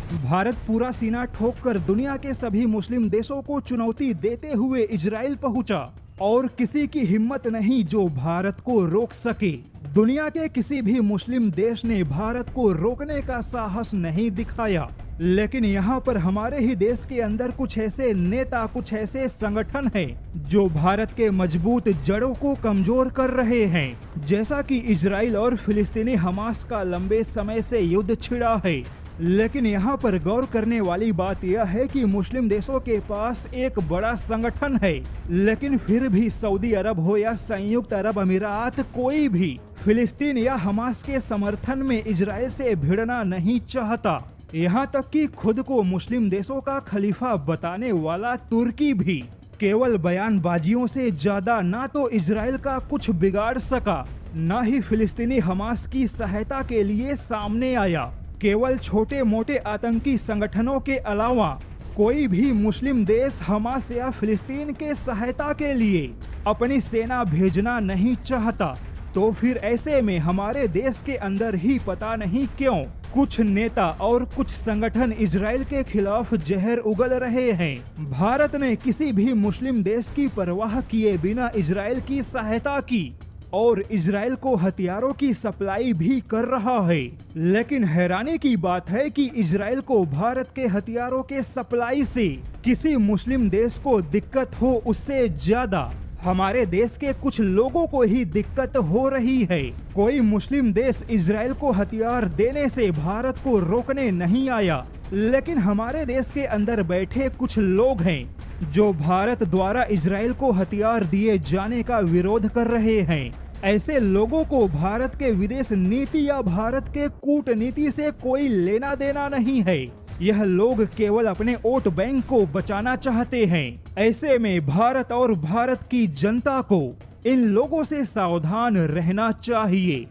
भारत पूरा सीना ठोककर दुनिया के सभी मुस्लिम देशों को चुनौती देते हुए इजराइल पहुंचा और किसी की हिम्मत नहीं जो भारत को रोक सके। दुनिया के किसी भी मुस्लिम देश ने भारत को रोकने का साहस नहीं दिखाया, लेकिन यहाँ पर हमारे ही देश के अंदर कुछ ऐसे नेता, कुछ ऐसे संगठन हैं जो भारत के मजबूत जड़ों को कमजोर कर रहे हैं। जैसा कि इजराइल और फिलिस्तीनी हमास का लंबे समय से युद्ध छिड़ा है, लेकिन यहाँ पर गौर करने वाली बात यह है कि मुस्लिम देशों के पास एक बड़ा संगठन है, लेकिन फिर भी सऊदी अरब हो या संयुक्त अरब अमीरात, कोई भी फिलिस्तीन या हमास के समर्थन में इजराइल से भिड़ना नहीं चाहता। यहाँ तक कि खुद को मुस्लिम देशों का खलीफा बताने वाला तुर्की भी केवल बयानबाजियों से ज्यादा ना तो इजराइल का कुछ बिगाड़ सका, न ही फिलिस्तीनी हमास की सहायता के लिए सामने आया। केवल छोटे मोटे आतंकी संगठनों के अलावा कोई भी मुस्लिम देश हमास या फिलिस्तीन के सहायता के लिए अपनी सेना भेजना नहीं चाहता। तो फिर ऐसे में हमारे देश के अंदर ही पता नहीं क्यों कुछ नेता और कुछ संगठन इजराइल के खिलाफ जहर उगल रहे हैं। भारत ने किसी भी मुस्लिम देश की परवाह किए बिना इजराइल की सहायता की और इजराइल को हथियारों की सप्लाई भी कर रहा है। लेकिन हैरानी की बात है कि इजराइल को भारत के हथियारों के सप्लाई से किसी मुस्लिम देश को दिक्कत हो, उससे ज्यादा हमारे देश के कुछ लोगों को ही दिक्कत हो रही है। कोई मुस्लिम देश इजराइल को हथियार देने से भारत को रोकने नहीं आया, लेकिन हमारे देश के अंदर बैठे कुछ लोग हैं जो भारत द्वारा इजराइल को हथियार दिए जाने का विरोध कर रहे हैं। ऐसे लोगों को भारत के विदेश नीति या भारत के कूटनीति से कोई लेना देना नहीं है। यह लोग केवल अपने वोट बैंक को बचाना चाहते हैं। ऐसे में भारत और भारत की जनता को इन लोगों से सावधान रहना चाहिए।